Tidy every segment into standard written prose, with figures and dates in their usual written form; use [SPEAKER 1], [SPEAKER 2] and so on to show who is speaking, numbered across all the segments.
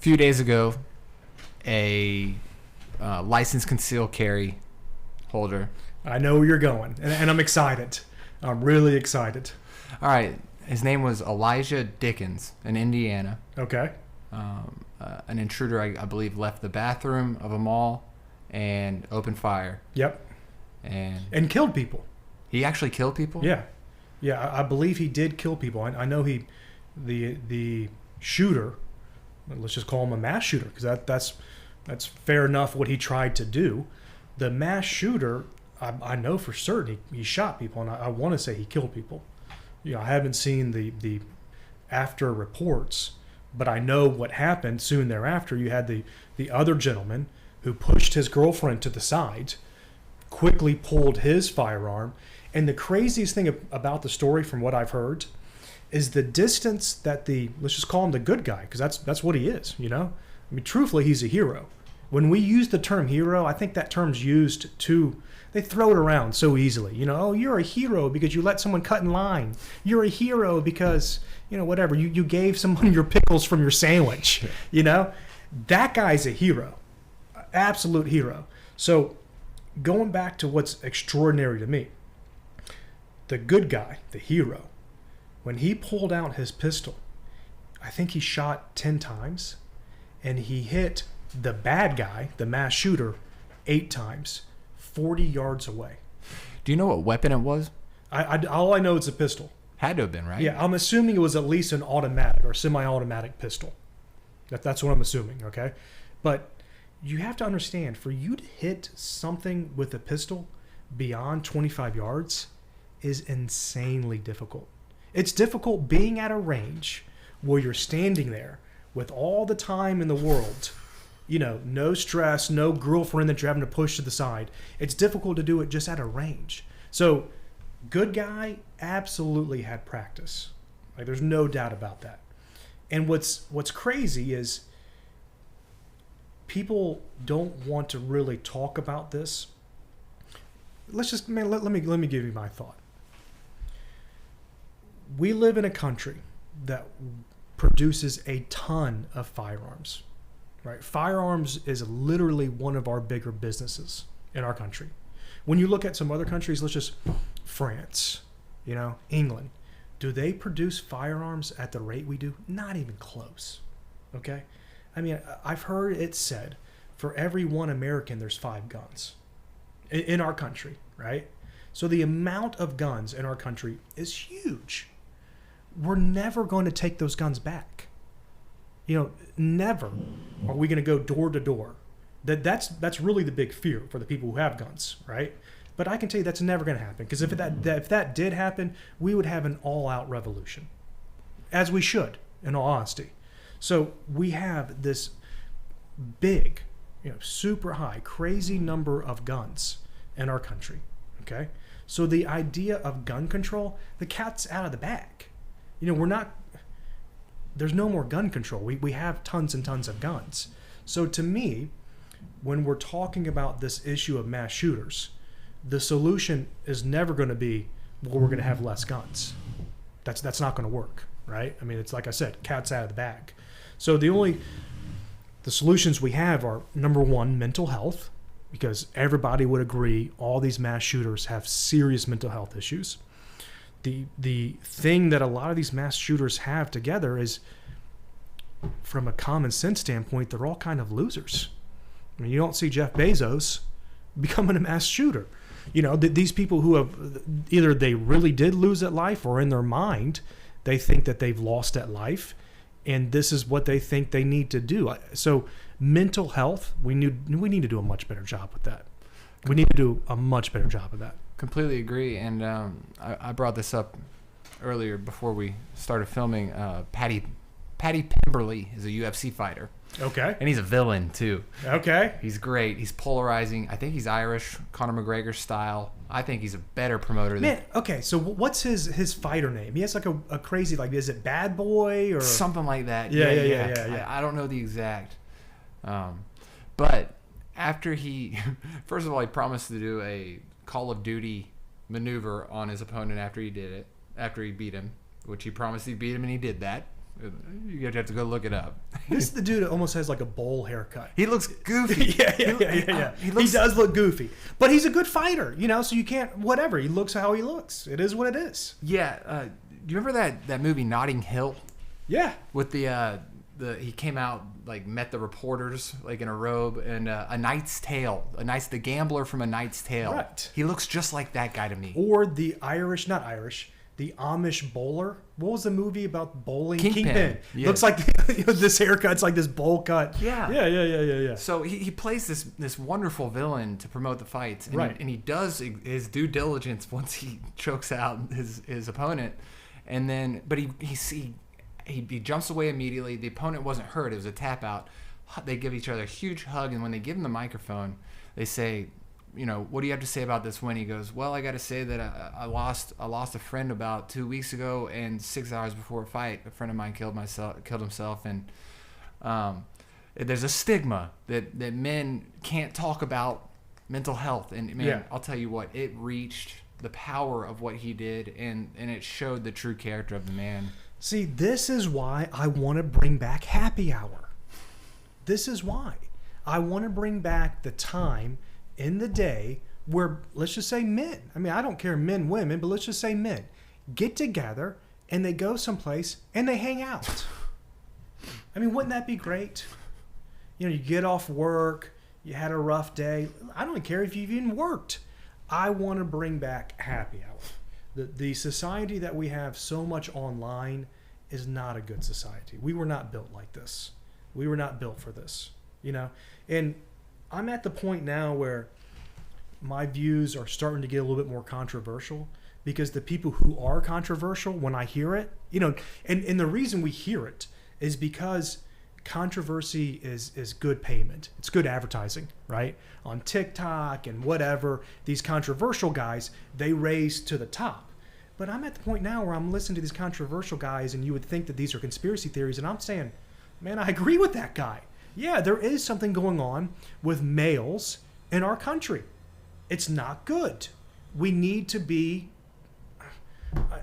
[SPEAKER 1] few days ago, a licensed concealed carry holder.
[SPEAKER 2] I know where you're going, and I'm excited. I'm really excited.
[SPEAKER 1] All right. His name was Elijah Dickens in Indiana.
[SPEAKER 2] Okay.
[SPEAKER 1] An intruder, I believe, left the bathroom of a mall and opened fire.
[SPEAKER 2] Yep.
[SPEAKER 1] And
[SPEAKER 2] killed people.
[SPEAKER 1] He actually killed people?
[SPEAKER 2] Yeah. Yeah, I believe he did kill people. I know the shooter, let's just call him a mass shooter, because that's fair enough what he tried to do. The mass shooter, I know for certain he shot people, and I want to say he killed people. I haven't seen the after reports, but I know what happened soon thereafter. You had the other gentleman who pushed his girlfriend to the side, quickly pulled his firearm. And the craziest thing about the story, from what I've heard, is the distance that let's just call him the good guy, because that's what he is, I mean, truthfully, he's a hero. When we use the term hero, I think that term's used they throw it around so easily. Oh, you're a hero because you let someone cut in line. You're a hero because, whatever, you gave someone your pickles from your sandwich, That guy's a hero, absolute hero. So going back to what's extraordinary to me, the good guy, the hero, when he pulled out his pistol, I think he shot 10 times, and he hit the bad guy, the mass shooter, 8 times, 40 yards away.
[SPEAKER 1] Do you know what weapon it was?
[SPEAKER 2] All I know is a pistol.
[SPEAKER 1] Had to have been, right?
[SPEAKER 2] Yeah, I'm assuming it was at least an automatic or semi-automatic pistol. That's what I'm assuming, okay? But you have to understand, for you to hit something with a pistol beyond 25 yards is insanely difficult. It's difficult being at a range where you're standing there with all the time in the world, no stress, no girlfriend that you're having to push to the side. It's difficult to do it just at a range. So, good guy absolutely had practice. Like, there's no doubt about that. And what's crazy is people don't want to really talk about this. Let me give you my thought. We live in a country that produces a ton of firearms, right? Firearms is literally one of our bigger businesses in our country. When you look at some other countries, let's just France, England, do they produce firearms at the rate we do? Not even close, okay? I mean, I've heard it said for every 1 American, there's 5 guns in our country, right? So the amount of guns in our country is huge. We're never going to take those guns back. Never are we going to go door to door. That's really the big fear for the people who have guns, right? But I can tell you that's never going to happen, because if that did happen, we would have an all-out revolution, as we should, in all honesty. So we have this big, super high, crazy number of guns in our country, okay? So the idea of gun control, the cat's out of the bag. There's no more gun control. We have tons and tons of guns. So to me, when we're talking about this issue of mass shooters, the solution is never going to be, well, we're going to have less guns. That's not going to work, right? I mean, it's like I said, cat's out of the bag. So the solutions we have are, number one, mental health, because everybody would agree all these mass shooters have serious mental health issues. The thing that a lot of these mass shooters have together is, from a common sense standpoint, they're all kind of losers. I mean, you don't see Jeff Bezos becoming a mass shooter. These people who have either they really did lose at life, or in their mind they think that they've lost at life, and this is what they think they need to do. So mental health, we need to do a much better job with that. We need to do a much better job of that.
[SPEAKER 1] Completely agree. And I brought this up earlier before we started filming. Paddy Pimberly is a UFC fighter.
[SPEAKER 2] Okay.
[SPEAKER 1] And he's a villain too.
[SPEAKER 2] Okay.
[SPEAKER 1] He's great. He's polarizing. I think he's Irish, Conor McGregor style. I think he's a better promoter than...
[SPEAKER 2] Okay, so what's his fighter name? He has like a crazy, like, is it Bad Boy or...
[SPEAKER 1] Something like that.
[SPEAKER 2] Yeah.
[SPEAKER 1] I don't know the exact. But after he... First of all, he promised to do a Call of Duty maneuver on his opponent after he did it, after he beat him, which he promised he'd beat him, and he did that. You have to go look it up.
[SPEAKER 2] This is the dude that almost has like a bowl haircut.
[SPEAKER 1] He looks goofy.
[SPEAKER 2] Yeah. He does look goofy, but he's a good fighter, you know. So you can't whatever. He looks how he looks. It is what it is.
[SPEAKER 1] Yeah. Do you remember that movie Notting Hill?
[SPEAKER 2] Yeah.
[SPEAKER 1] With the he came out like met the reporters like in a robe and A Knight's Tale. The gambler from A Knight's Tale.
[SPEAKER 2] Right.
[SPEAKER 1] He looks just like that guy to me.
[SPEAKER 2] Or the the Amish bowler. What was the movie about bowling?
[SPEAKER 1] Kingpin. Yeah.
[SPEAKER 2] Looks like this haircut's like this bowl cut.
[SPEAKER 1] Yeah.
[SPEAKER 2] Yeah.
[SPEAKER 1] So he plays this wonderful villain to promote the fights, and
[SPEAKER 2] right.
[SPEAKER 1] He does his due diligence once he chokes out his opponent, and then he jumps away immediately. The opponent wasn't hurt; it was a tap out. They give each other a huge hug, and when they give him the microphone, they say, you know, what do you have to say about this win? He goes, well, I got to say that I lost a friend about 2 weeks ago, and 6 hours before a fight, a friend of mine killed himself, and there's a stigma that men can't talk about mental health, and man,
[SPEAKER 2] yeah.
[SPEAKER 1] I'll tell you what, it reached the power of what he did, and it showed the true character of the man.
[SPEAKER 2] See, this is why I want to bring back happy hour. This is why I want to bring back the time in the day where, let's just say men, I mean, I don't care men, women, but let's just say men get together and they go someplace and they hang out. I mean, wouldn't that be great? You know, you get off work, you had a rough day. I don't care if you've even worked. I want to bring back happy hour. The society that we have so much online is not a good society. We were not built like this. We were not built for this, you know? And I'm at the point now where my views are starting to get a little bit more controversial, because the people who are controversial, when I hear it, you know, and the reason we hear it is because controversy is good payment. It's good advertising, right? On TikTok and whatever, these controversial guys, they raise to the top. But I'm at the point now where I'm listening to these controversial guys, and you would think that these are conspiracy theories, and I'm saying, man, I agree with that guy. Yeah, there is something going on with males in our country. It's not good. We need to be,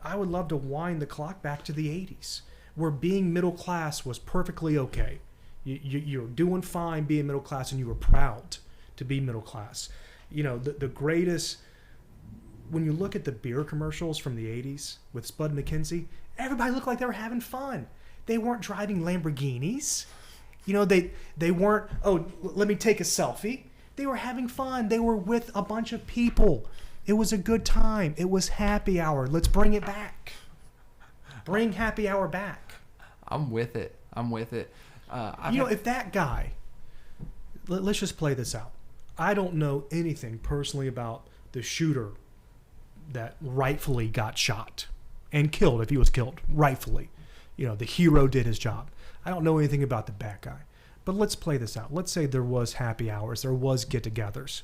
[SPEAKER 2] I would love to wind the clock back to the 80s, where being middle class was perfectly okay. You're doing fine being middle class, and you were proud to be middle class. You know, the greatest, when you look at the beer commercials from the 80s with Spud McKenzie, everybody looked like they were having fun. They weren't driving Lamborghinis. You know, they weren't, oh, let me take a selfie. They were having fun. They were with a bunch of people. It was a good time. It was happy hour. Let's bring it back. Bring happy hour back.
[SPEAKER 1] I'm with it.
[SPEAKER 2] If that guy, let's just play this out. I don't know anything personally about the shooter that rightfully got shot and killed, if he was killed, rightfully. You know, the hero did his job. I don't know anything about the bad guy. But let's play this out. Let's say there was happy hours, there was get-togethers.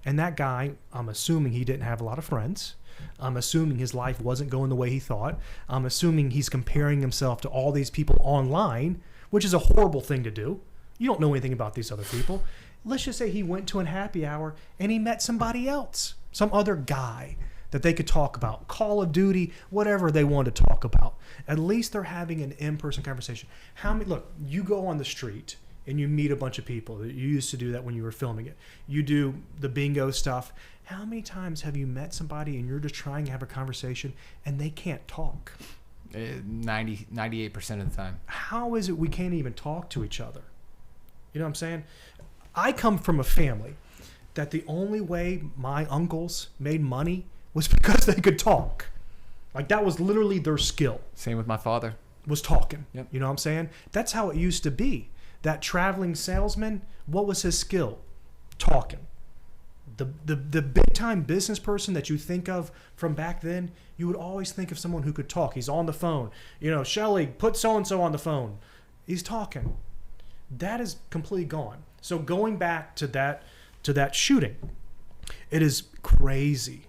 [SPEAKER 2] And that guy, I'm assuming he didn't have a lot of friends. I'm assuming his life wasn't going the way he thought. I'm assuming he's comparing himself to all these people online, which is a horrible thing to do. You don't know anything about these other people. Let's just say he went to a happy hour and he met somebody else, some other guy that they could talk about, Call of Duty, whatever they wanted to talk about. At least they're having an in-person conversation. Look, you go on the street and you meet a bunch of people. You used to do that when you were filming it. You do the bingo stuff. How many times have you met somebody and you're just trying to have a conversation and they can't talk?
[SPEAKER 1] 98% of the time.
[SPEAKER 2] How is it we can't even talk to each other? You know what I'm saying? I come from a family that the only way my uncles made money was because they could talk. Like, that was literally their skill.
[SPEAKER 1] Same with my father. Was
[SPEAKER 2] talking.
[SPEAKER 1] Yep.
[SPEAKER 2] You know what I'm saying? That's how it used to be. That traveling salesman, what was his skill? Talking. The big time business person that you think of from back then, you would always think of someone who could talk. He's on the phone. You know, Shelly, put so-and-so on the phone. He's talking. That is completely gone. So going back to that shooting, it is crazy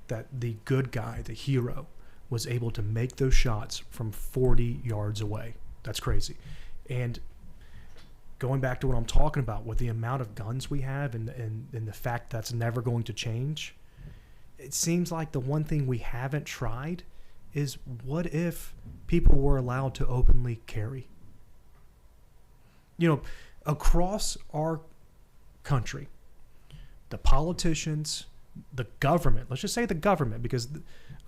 [SPEAKER 2] that the good guy, the hero, was able to make those shots from 40 yards away. That's crazy. And going back to what I'm talking about, with the amount of guns we have and the fact that's never going to change, it seems like the one thing we haven't tried is what if people were allowed to openly carry? You know, across our country, the politicians, the government, let's just say the government, because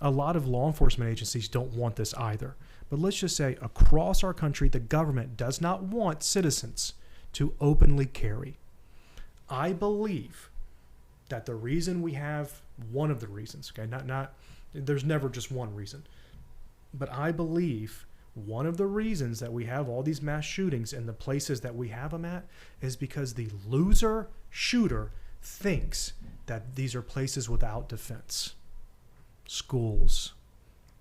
[SPEAKER 2] a lot of law enforcement agencies don't want this either. But let's just say across our country, the government does not want citizens to openly carry. I believe that the reason we have, one of the reasons, okay, not there's never just one reason, but I believe one of the reasons that we have all these mass shootings in the places that we have them at is because the loser shooter thinks that these are places without defense. Schools,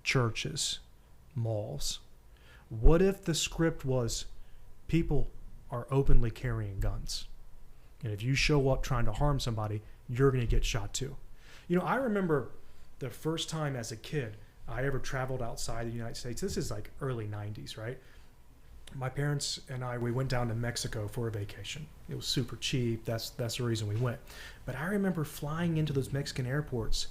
[SPEAKER 2] churches, malls. What if the script was people are openly carrying guns? And if you show up trying to harm somebody, you're going to get shot too. You know, I remember the first time as a kid I ever traveled outside the United States. This is like early 90s, right? My parents and we went down to Mexico for a vacation. It was super cheap. That's the reason we went. But I remember flying into those Mexican airports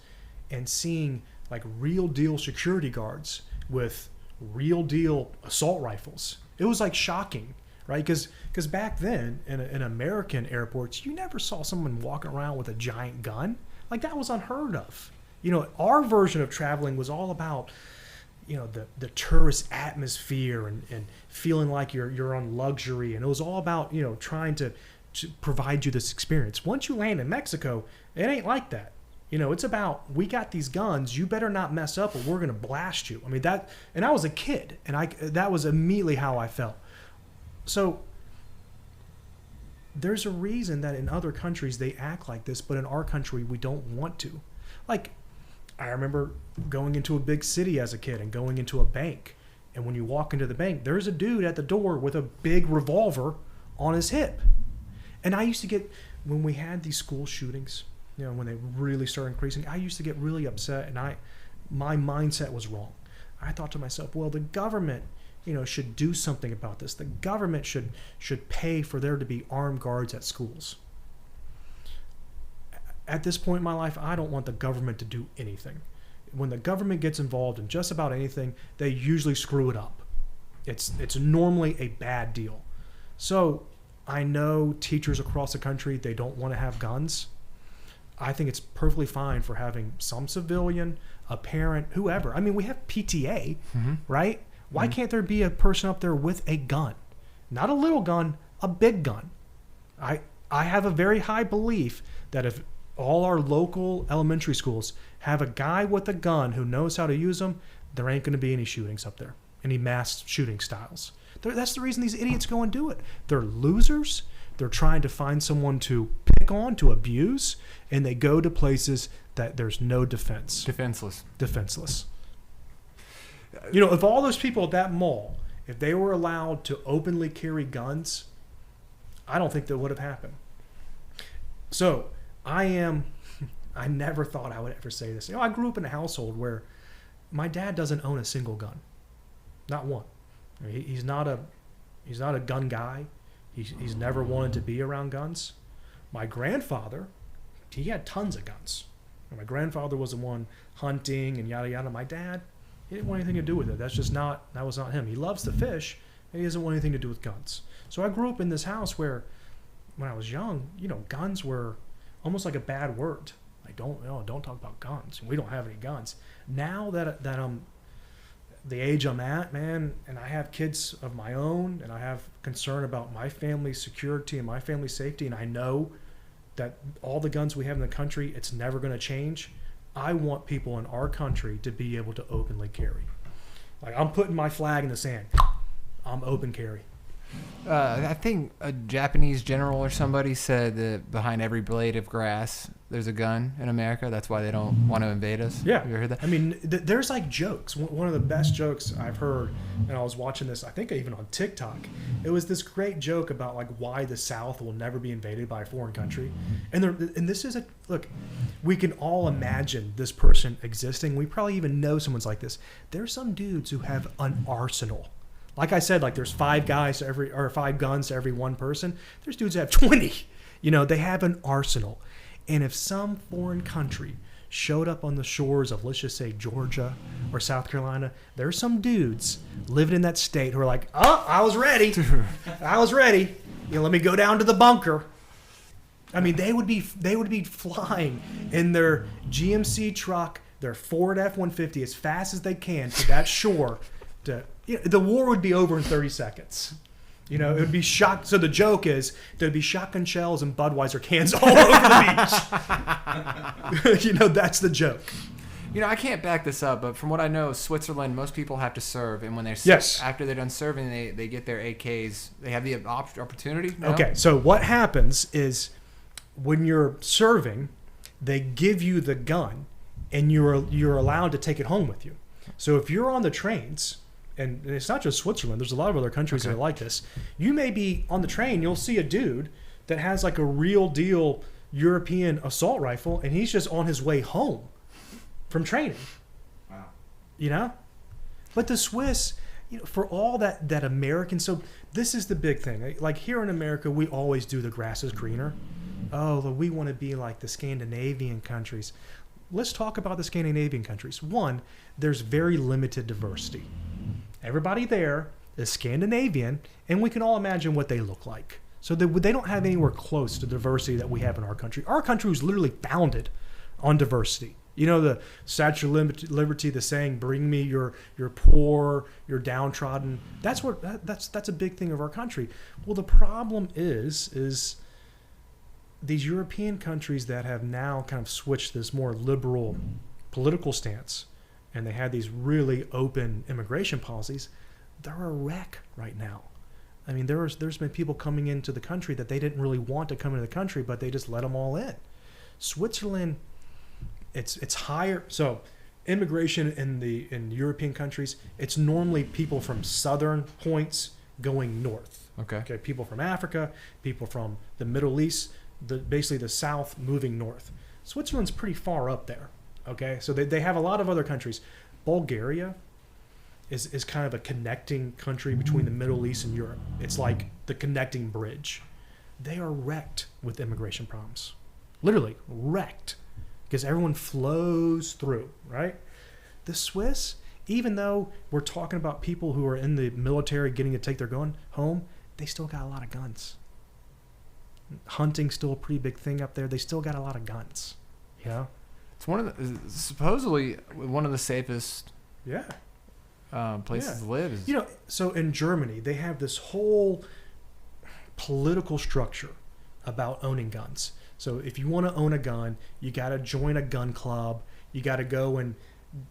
[SPEAKER 2] and seeing like real deal security guards with real deal assault rifles. It was like shocking, right? Because back then in American airports, you never saw someone walking around with a giant gun. Like that was unheard of. You know, our version of traveling was all about, you know, the tourist atmosphere and feeling like you're on luxury. And it was all about, you know, trying to provide you this experience. Once you land in Mexico, it ain't like that. You know, it's about, we got these guns, you better not mess up or we're going to blast you. I mean, and I was a kid, and that was immediately how I felt. So there's a reason that in other countries they act like this, but in our country we don't want to. Like, I remember going into a big city as a kid and going into a bank. And when you walk into the bank, there's a dude at the door with a big revolver on his hip. And I used to get, when we had these school shootings, you know, when they really started increasing, I used to get really upset, and my mindset was wrong. I thought to myself, well, the government, you know, should do something about this. The government should pay for there to be armed guards at schools. At this point in my life, I don't want the government to do anything. When the government gets involved in just about anything, they usually screw it up. It's normally a bad deal. So I know teachers across the country, they don't want to have guns. I think it's perfectly fine for having some civilian, a parent, whoever. I mean, we have PTA, right? Why can't there be a person up there with a gun? Not a little gun, a big gun. I have a very high belief that if all our local elementary schools have a guy with a gun who knows how to use them, there ain't going to be any shootings up there, any mass shooting styles. That's the reason these idiots go and do it. They're losers. They're trying to find someone to pick on, to abuse, and they go to places that there's no defense. Defenseless. You know, if all those people at that mall, if they were allowed to openly carry guns, I don't think that would have happened. So I never thought I would ever say this. You know, I grew up in a household where my dad doesn't own a single gun. Not one. I mean, he's not a gun guy. He's never wanted to be around guns. My grandfather, he had tons of guns. And my grandfather was the one hunting and yada yada. My dad, he didn't want anything to do with it. That was not him. He loves to fish, and he doesn't want anything to do with guns. So I grew up in this house where, when I was young, you know, guns were almost like a bad word. Like, don't talk about guns. We don't have any guns. Now that I'm the age I'm at, man, and I have kids of my own, and I have concern about my family's security and my family's safety, and I know that all the guns we have in the country, it's never going to change. I want people in our country to be able to openly carry. Like, I'm putting my flag in the sand. I'm open carry.
[SPEAKER 1] I think a Japanese general or somebody said that behind every blade of grass there's a gun in America. That's why they don't want to invade us.
[SPEAKER 2] Yeah.
[SPEAKER 1] You ever heard that?
[SPEAKER 2] I mean, there's like jokes. One of the best jokes I've heard, and I was watching this, I think even on TikTok, it was this great joke about like why the South will never be invaded by a foreign country. And this is look, we can all imagine this person existing. We probably even know someone's like this. There's some dudes who have an arsenal. Like I said, like there's 5 guns to every one person. There's dudes that have 20. You know, they have an arsenal. And if some foreign country showed up on the shores of, let's just say, Georgia or South Carolina, there's some dudes living in that state who are like, oh, I was ready. I was ready. Let me go down to the bunker. I mean, they would be flying in their GMC truck, their Ford F-150 as fast as they can to that shore. The war would be over in 30 seconds. It would be shot. So the joke is there'd be shotgun shells and Budweiser cans all over the beach. That's the joke.
[SPEAKER 1] I can't back this up, but from what I know, Switzerland, most people have to serve, and when they're after they're done serving, they get their AKs. They have the opportunity. No?
[SPEAKER 2] Okay, so what happens is when you're serving, they give you the gun, and you're allowed to take it home with you. So if you're on the trains, and it's not just Switzerland, there's a lot of other countries that are like this. You may be on the train, you'll see a dude that has like a real deal European assault rifle, and he's just on his way home from training. Wow. But the Swiss, for all that American, so this is the big thing. Like here in America, we always do the grass is greener. Oh, we want to be like the Scandinavian countries. Let's talk about the Scandinavian countries. One, there's very limited diversity. Everybody there is Scandinavian, and we can all imagine what they look like. So they don't have anywhere close to the diversity that we have in our country. Our country was literally founded on diversity. The Statue of Liberty, the saying, "Bring me your poor, your downtrodden." That's a big thing of our country. Well, the problem is these European countries that have now kind of switched this more liberal political stance, and they had these really open immigration policies, they're a wreck right now. I mean, there's been people coming into the country that they didn't really want to come into the country, but they just let them all in. Switzerland, it's higher. So immigration in European countries, it's normally people from southern points going north. Okay. People from Africa, people from the Middle East, basically the south moving north. Switzerland's pretty far up there. Okay, so they have a lot of other countries. Bulgaria is kind of a connecting country between the Middle East and Europe. It's like the connecting bridge. They are wrecked with immigration problems. Literally wrecked. Because everyone flows through, right? The Swiss, even though we're talking about people who are in the military getting to take their gun home, they still got a lot of guns. Hunting's still a pretty big thing up there. They still got a lot of guns.
[SPEAKER 1] It's supposedly one of the safest places to live.
[SPEAKER 2] So in Germany, they have this whole political structure about owning guns. So if you want to own a gun, you got to join a gun club. You got to go and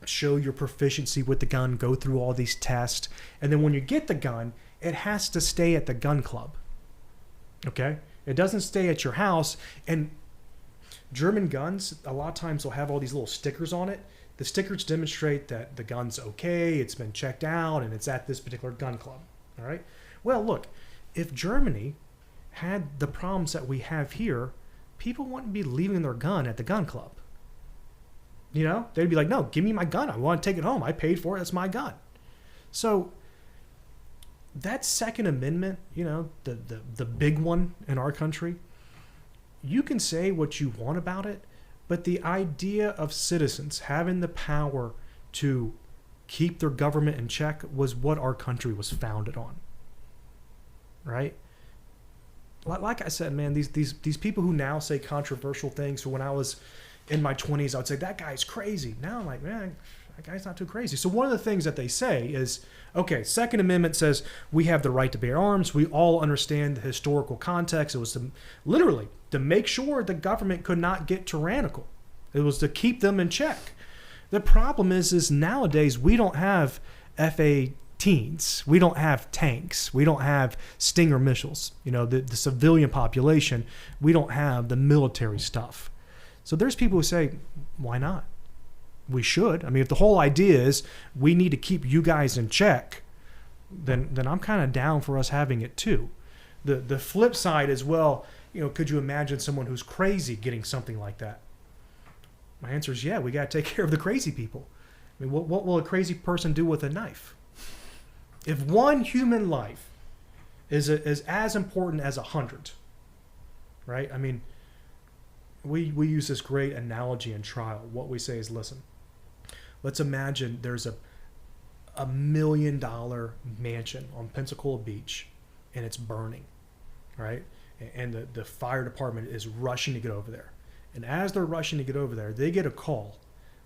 [SPEAKER 2] show your proficiency with the gun, go through all these tests. And then when you get the gun, it has to stay at the gun club. Okay? It doesn't stay at your house. And German guns, a lot of times they'll have all these little stickers on it. The stickers demonstrate that the gun's okay, it's been checked out, and it's at this particular gun club. All right? Well, look, if Germany had the problems that we have here, people wouldn't be leaving their gun at the gun club. They'd be like, no, give me my gun. I want to take it home. I paid for it. That's my gun. So that Second Amendment, the big one in our country, you can say what you want about it, but the idea of citizens having the power to keep their government in check was what our country was founded on. Right? Like I said, man, these people who now say controversial things. So when I was in my 20s, I would say, that guy's crazy. Now I'm like, man, that guy's not too crazy. So one of the things that they say is, okay, Second Amendment says we have the right to bear arms. We all understand the historical context. It was literally to make sure the government could not get tyrannical. It was to keep them in check. The problem is nowadays we don't have F-18s. We don't have tanks. We don't have Stinger missiles. The civilian population, we don't have the military stuff. So there's people who say, why not? We should. I mean, if the whole idea is we need to keep you guys in check, then I'm kind of down for us having it too. The flip side is, well, could you imagine someone who's crazy getting something like that? My answer is, yeah, we got to take care of the crazy people. I mean, what will a crazy person do with a knife? If one human life is as important as 100, right? I mean, we use this great analogy in trial. What we say is, listen, let's imagine there's a $1 million mansion on Pensacola Beach and it's burning, right? And the fire department is rushing to get over there. And as they're rushing to get over there, they get a call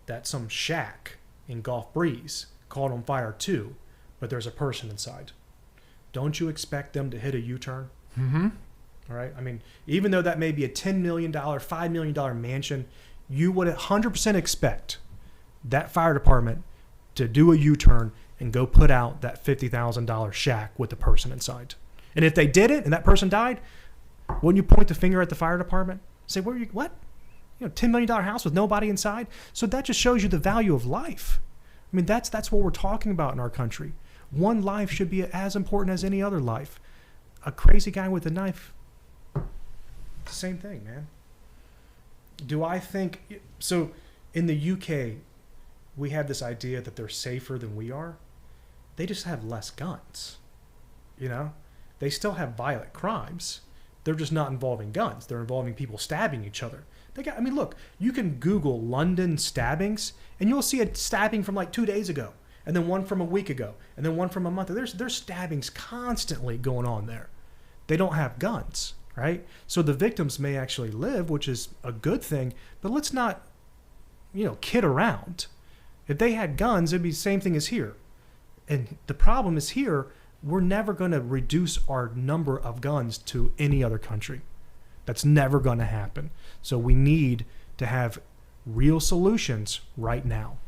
[SPEAKER 2] that some shack in Gulf Breeze caught on fire too, but there's a person inside. Don't you expect them to hit a U-turn?
[SPEAKER 1] Mm-hmm.
[SPEAKER 2] All right. I mean, even though that may be a $10 million, $5 million mansion, you would 100% expect that fire department to do a U-turn and go put out that $50,000 shack with the person inside. And if they did it and that person died, wouldn't you point the finger at the fire department? Say, what? $10 million house with nobody inside? So that just shows you the value of life. I mean, that's what we're talking about in our country. One life should be as important as any other life. A crazy guy with a knife, it's the same thing, man. Do I think so? In the UK, we have this idea that they're safer than we are. They just have less guns. They still have violent crimes. They're just not involving guns. They're involving people stabbing each other. Look, you can Google London stabbings and you'll see a stabbing from like 2 days ago, and then one from a week ago, and then one from a month ago. There's stabbings constantly going on there. They don't have guns, right? So the victims may actually live, which is a good thing, but let's not, kid around. If they had guns, it'd be the same thing as here. And the problem is here, we're never going to reduce our number of guns to any other country. That's never going to happen. So we need to have real solutions right now.